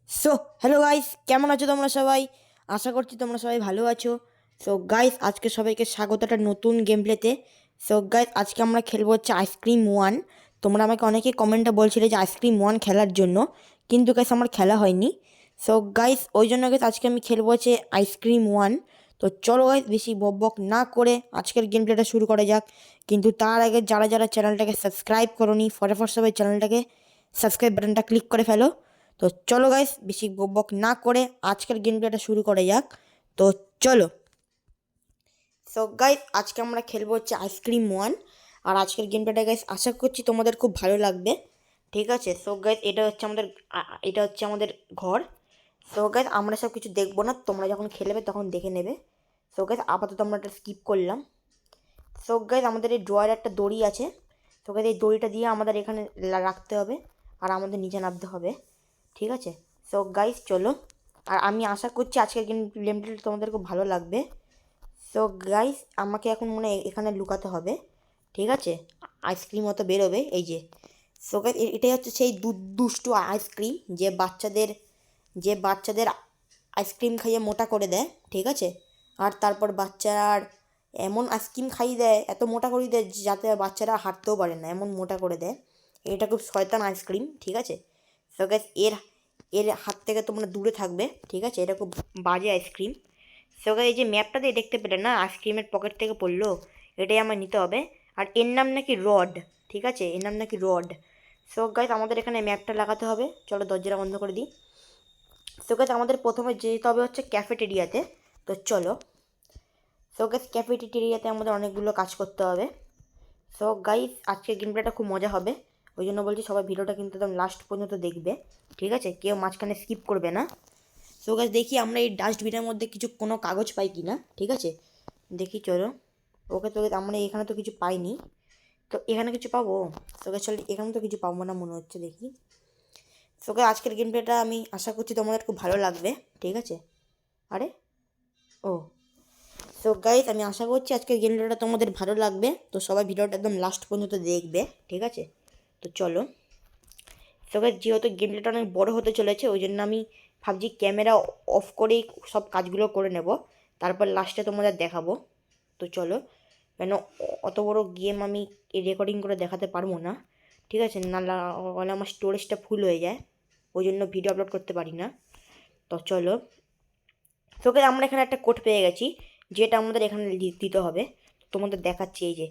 So hello guys, কেমন আছো তোমরা সবাই? আশা করছি তোমরা সবাই ভালো আছো। সো গাইস, আজকে সবাইকে স্বাগত একটা নতুন গেম প্লেতে। সো গাইস, আজকে আমরা খেলবো হচ্ছে আইসক্রিম ওয়ান। তোমরা আমাকে অনেকেই কমেন্টে বলছিলে যে আইসক্রিম ওয়ান খেলার জন্য, কিন্তু গাইস আমার খেলা হয়নি। সো গাইস, ওই জন্য গাইস আজকে আমি খেলবো হচ্ছে আইসক্রিম ওয়ান। তো চলো গাইস, বেশি বক বক না করে আজকের গেম প্লেটা শুরু করা যাক। কিন্তু তার আগে যারা যারা চ্যানেলটাকে সাবস্ক্রাইব করোনি, ফটাফট সবাই চ্যানেলটাকে সাবস্ক্রাইব বাটনটা ক্লিক করে ফেলো। তো চলো গাইস, বেশি বকবক না করে আজকের গেম প্লেটা শুরু করা যাক। তো চলো। সো গাইস, আজকে আমরা খেলবো হচ্ছে আইসক্রিম ওয়ান। আর আজকের গেম প্লেটা গাইস আশা করছি তোমাদের খুব ভালো লাগবে। ঠিক আছে? সো গাইস, এটা হচ্ছে আমাদের ঘর। সো গাইস, আমরা সব কিছু দেখবো না, তোমরা যখন খেলবে তখন দেখে নেবে। সো গাইস, আপাতত আমরা এটা স্কিপ করলাম। সো গাইস, আমাদের এই ড্রয়ারে একটা দড়ি আছে। সো গাইস, এই দড়িটা দিয়ে আমাদের এখানে রাখতে হবে আর আমাদের নিচে নামতে হবে। ঠিক আছে? সো গাইস চলো। আর আমি আশা করছি আজকের গেমটা তোমাদের খুব ভালো লাগবে। সো গাইস, আমাকে এখন মনে হয় এখানে লুকাতে হবে। ঠিক আছে? আইসক্রিম মতো বেরোবে এই যে। সো গাইস, এটাই হচ্ছে সেই দুষ্টু আইসক্রিম যে বাচ্চাদের আইসক্রিম খাইয়ে মোটা করে দেয়। ঠিক আছে? আর তারপর বাচ্চার এমন আইসক্রিম খাইয়ে দেয়, এত মোটা করে দেয় যাতে বাচ্চারা হাঁটতেও পারে না, এমন মোটা করে দেয়। এটা খুব শয়তান আইসক্রিম। ঠিক আছে? সো গাইস, এর এর হাত থেকে তোমরা দূরে থাকবে। ঠিক আছে? এটা খুব বাজে আইসক্রিম। সো গাইস, এই যে ম্যাপটা দিয়ে দেখতে পেলে না, আইসক্রিমের পকেট থেকে পড়লো, এটাই আমার নিতে হবে। আর এর নাম নাকি রড। ঠিক আছে? এর নাম নাকি রড। সো গাইস, আমাদের এখানে ম্যাপটা লাগাতে হবে। চলো দরজাটা বন্ধ করে দিই। সো গাইস, আমাদের প্রথমে যেতে হবে হচ্ছে ক্যাফেটেরিয়াতে। তো চলো। সো গাইস, ক্যাফেটেরিয়াতে আমাদের অনেকগুলো কাজ করতে হবে। সো গাইস, আজকের গেম প্লেটা খুব মজা হবে। ওই জন্য বলছি সবাই ভিডিওটা কিন্তু একদম লাস্ট পর্যন্ত দেখবে। ঠিক আছে? কেউ মাঝখানে স্কিপ করবে না। সো গাইস, দেখি আমরা এই ডাস্টবিনের মধ্যে কোনো কাগজ পাই কি না। ঠিক আছে? দেখি চলো। ওকে, তো আমরা এখানে তো কিছু পাইনি। তো এখানে কিছু পাবো? সো গাইস চলো, এখানে তো কিছু পাবো না মনে হচ্ছে, দেখি। সো গাইস, আজকের গেম প্লেটা আমি আশা করছি তোমাদের খুব ভালো লাগবে। ঠিক আছে? আরে, ও, সো গাইস, আমি আশা করছি আজকের গেম প্লেটা তোমাদের ভালো লাগবে। তো সবাই ভিডিওটা একদম লাস্ট পর্যন্ত দেখবে। ঠিক আছে? তো চলো। সো গাইস, যেহেতু গেম প্লেটা অনেক বড় হতে চলেছে, ওই জন্য আমি ভাবছি ক্যামেরা অফ করেই সব কাজগুলো করে নেব, তারপর লাস্টে তোমাদের দেখাবো। তো চলো। কেন, অত বড় গেম আমি রেকর্ডিং করে দেখাতে পারবো না। ঠিক আছে? নাহলে আমার স্টোরেজটা ফুল হয়ে যায়, ওই জন্য ভিডিও আপলোড করতে পারি না। তো চলো। তোকে আমরা এখানে একটা কোড পেয়ে গেছি, যেটা আমাদের এখানে দিতে হবে। তোমাদের দেখাচ্ছি এই যে।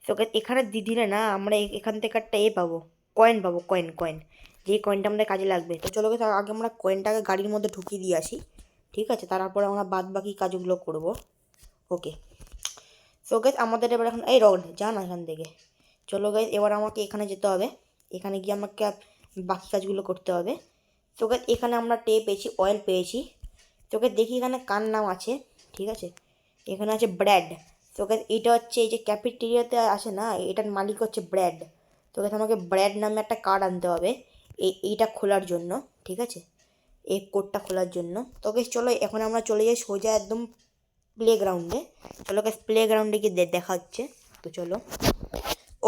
তোকে এখানে দিলে না, আমরা এখান থেকে একটা পাবো, কয়েন পাবো, কয়েন কয়েন। যেই কয়েনটা আমাদের কাজে লাগবে। তো চলো তার আগে আমরা কয়েনটাকে গাড়ির মধ্যে ঢুকিয়ে দিয়ে আসি। ঠিক আছে? তারপর আমরা বাদ বাকি কাজগুলো করবো। ওকে। সো গাইস, আমাদের এবার এখন এই রড যা না এখান থেকে। চলো গাইস, এবার আমাকে এখানে যেতে হবে। এখানে গিয়ে আমাকে বাকি কাজগুলো করতে হবে। সো গাইস, এখানে আমরা পেয়েছি, অয়েল পেয়েছি। তোকে দেখি এখানে কার নাম আছে। ঠিক আছে? এখানে আছে ব্র্যাড। তোকে এটা হচ্ছে এই যে ক্যাফেটেরিয়াতে আসে না, এটার মালিক হচ্ছে ব্র্যাড। তোকে আমাকে ব্র্যাড নামে একটা কার্ড আনতে হবে এইটা খোলার জন্য। ঠিক আছে? এই কোডটা খোলার জন্য। তোকে চলো, এখন আমরা চলে যাই সোজা একদম প্লেগ্রাউন্ডে। চলো গাইস, প্লেগ্রাউন্ডে গিয়ে দেখা হচ্ছে। তো চলো।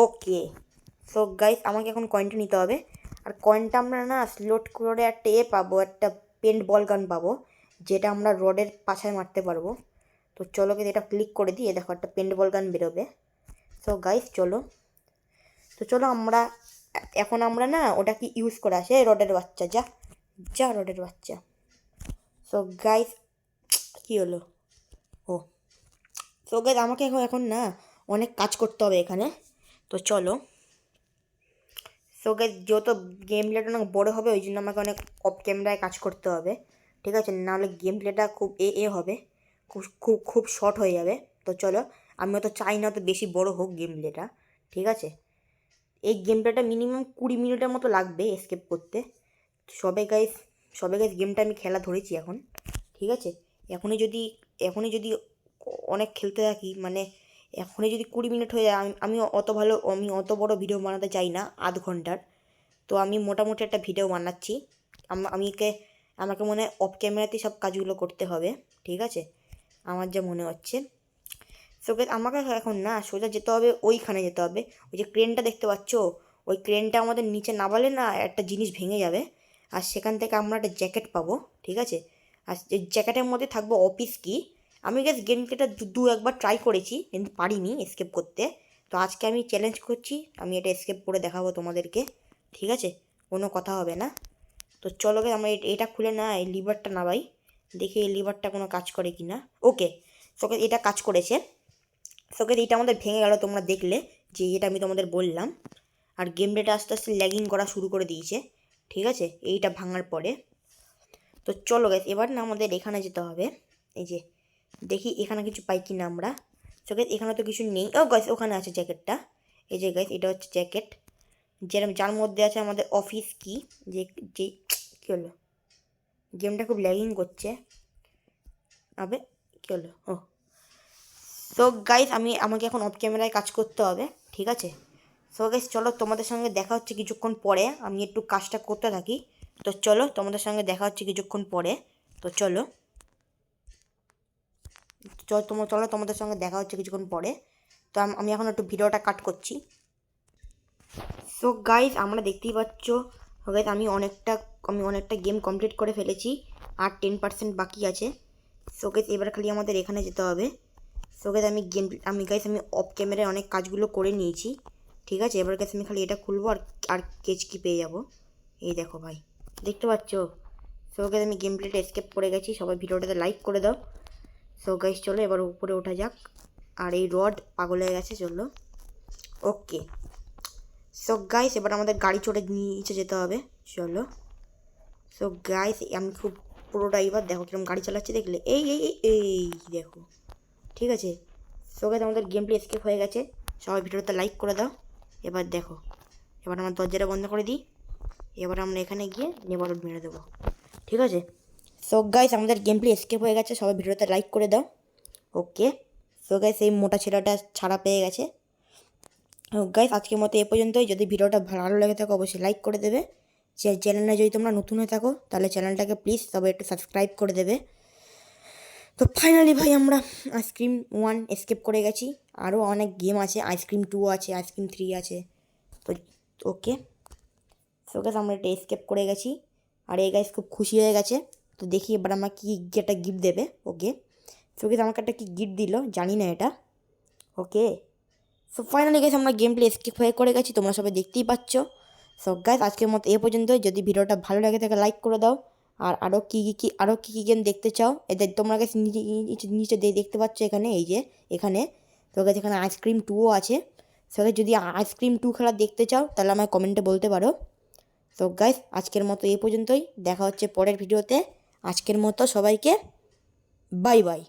ওকে। সো গাইস, আমাকে এখন কয়েনটা নিতে হবে। আর কয়েনটা আমরা না স্লোট করে একটা পাবো, একটা পেন্ট বল গান পাবো, যেটা আমরা রডের পাছায় মারতে পারবো। তো চলো কিন্তু এটা ক্লিক করে দিয়ে দেখো একটা পেন্ট বল গান বেরোবে। সো গাইস চলো। তো চলো আমরা এখন আমরা না ওটাকে ইউজ করে আসে, রডের বাচ্চা যা, যা রডের বাচ্চা। সো গাইস, কী হলো? ও, সো গাইস, আমাকে এখন এখন না অনেক কাজ করতে হবে এখানে। তো চলো। সো গাইস, যত গেম প্লেটা অনেক বড়ো হবে, ওই জন্য আমাকে অনেক অফ ক্যামেরায় কাজ করতে হবে। ঠিক আছে? নাহলে গেম প্লেটা খুব হবে, খুব খুব খুব শর্ট হয়ে যাবে। তো চলো, আমিও তো চাই না তো বেশি বড় হোক গেম প্লেটা। ঠিক আছে? এই গেম প্লেটা মিনিমাম 20 মিনিটের মতো লাগবে এসকেপ করতে। সবে গাইস গেমটা আমি খেলা ধরেছি এখন। ঠিক আছে? এখনই যদি অনেক খেলতে থাকি, মানে এখনই যদি 20 মিনিট হয়ে যায়, আমি অত বড় ভিডিও বানাতে চাই না, আধ ঘন্টার। তো আমি মোটামুটি একটা ভিডিও বানাচ্ছি। আমাকে মনে হয় অফ ক্যামেরাতেই সব কাজগুলো করতে হবে। ঠিক আছে? আমার যা মনে হচ্ছে। সো গাইস, আমাকে এখন না সোজা যেতে হবে, ওইখানে যেতে হবে। ওই যে ক্রেনটা দেখতে পাচ্ছ, ওই ক্রেনটা আমাদের নিচে নামালে না একটা জিনিস ভেঙে যাবে। আর সেখান থেকে আমরা একটা জ্যাকেট পাবো, ঠিক আছে। আর এই জ্যাকেটের মধ্যে থাকবো অফিস কি। আমি গাইস গেমটা দু একবার ট্রাই করেছি কিন্তু পারিনি এসকেপ করতে। তো আজকে আমি চ্যালেঞ্জ করছি, আমি এটা এসকেপ করে দেখাবো তোমাদেরকে, ঠিক আছে, কোনো কথা হবে না। তো চলো গাইস আমরা এটা খুলে না, এই লিভারটা না ভাই, দেখি এই লিভারটা কোনো কাজ করে কি না। ওকে, তোকে এটা কাজ করেছে। তোকে এটা আমাদের ভেঙে গেল, তোমরা দেখলে যে এটা আমি তোমাদের বললাম। আর গেম ডেটা আস্তে আস্তে ল্যাগিং করা শুরু করে দিয়েছে, ঠিক আছে, এইটা ভাঙার পরে। তো চলো গাইস এবার না আমাদের এখানে যেতে হবে। এই যে দেখি এখানে কিছু পাই কি না আমরা। তো গাইস এখানে তো কিছু নেই। ও গাইস ওখানে আছে জ্যাকেটটা। এই যে গাইস এটা হচ্ছে জ্যাকেট, যার মধ্যে আছে আমাদের অফিস কি। যে যে কী হলো, গেমটা খুব ল্যাগিং করছে। আবে কী হলো, ও তো গাইস আমাকে এখন অফ ক্যামেরায় কাজ করতে হবে, ঠিক আছে। সো গাইস চলো তোমাদের সঙ্গে দেখা হচ্ছে কিছুক্ষণ পরে, আমি একটু কাজটা করতে থাকি। তো চলো তোমাদের সঙ্গে দেখা হচ্ছে কিছুক্ষণ পরে। তো চলো চলো তোমাদের সঙ্গে দেখা হচ্ছে কিছুক্ষণ পরে। তো আমি এখন একটু ভিডিওটা কাট করছি। সো গাইস আমরা দেখতেই পাচ্ছ গাইস আমি অনেকটা গেম কমপ্লিট করে ফেলেছি, আর 10% বাকি আছে। সো গাইস এবার খালি আমাদের এখানে যেতে হবে। সো গাইস আমি অফ ক্যামেরায় অনেক কাজগুলো করে নিয়েছি, ঠিক আছে। এবার গাইস আমি খালি এটা খুলবো আর কেচকি পেয়ে যাব। এই দেখো ভাই, দেখতে পাচ্ছ। সো গাইস আমি গেম প্লেতে এসকেপ করে গেছি, সবাই ভিডিওটাতে লাইক করে দাও। সো গাইস চলো এবার উপরে ওঠা যাক। আর এই রড পাগল হয়ে গেছে, চলো। ওকে, সো গাইস এবার আমাদের গাড়ি চড়ে নিচে যেতে হবে, চলো। সো গাইস আমি খুব পুরো ড্রাইভার, দেখো কিরকম গাড়ি চালাচ্ছে, দেখলে এই এই এই এই দেখো, ঠিক আছে। সো গাইস আমাদের গেম প্লে এসকেপ হয়ে গেছে, সবাই ভিডিওতে লাইক করে দাও। এবার দেখো, এবার আমার দরজাটা বন্ধ করে দিই। এবার আমরা এখানে গিয়ে নেভারহুড মেরে দেবো, ঠিক আছে। সো গাইস আমাদের গেম প্লে এসকেপ হয়ে গেছে, সবাই ভিডিওতে লাইক করে দাও। ওকে, সো গাইস এই মোটা ছেলেটা ছাড়া পেয়ে গেছে। গাইস আজকের মতো এ পর্যন্তই। যদি ভিডিওটা ভালো লেগে থাকে অবশ্যই লাইক করে দেবে। চ্যানেলে যদি তোমরা নতুন হয়ে থাকো তাহলে চ্যানেলটাকে প্লিজ সবাই একটু সাবস্ক্রাইব করে দেবে। তো ফাইনালি ভাই আমরা আইসক্রিম 1 এসকেপ করে গেছি। আরও অনেক গেম আছে, আইসক্রিম 2 আছে, আইসক্রিম 3 আছে। তো ওকে, সো গাইস আমরা এটা এসকেপ করে গেছি, আর এই গাইস খুব খুশি হয়ে গেছে। তো দেখি এবার আমার কি একটা গিফট দেবে। ওকে, সো গাইস আমাকে একটা কি গিফট দিল জানি না এটা। ওকে, সো ফাইনালি গাইস আমরা গেম প্লে স্কিপ হয়ে করে গেছি, তোমরা সবাই দেখতেই পাচ্ছ। সো গাইস আজকের মতো এ পর্যন্ত। যদি ভিডিওটা ভালো লাগে থাকে লাইক করে দাও। আর আরও কী গেম দেখতে চাও এদের তোমরা গাইস নিচে দেখতে পাচ্ছ এখানে, এই যে এখানে। তো গাইস এখানে আইসক্রিম 2ও আছে। সো গাইস যদি আইসক্রিম 2 খেলা দেখতে চাও তাহলে আমায় কমেন্টে বলতে পারো। সো গাইস আজকের মতো এই পর্যন্তই, দেখা হচ্ছে পরের ভিডিওতে। আজকের মতো সবাইকে বাই বাই।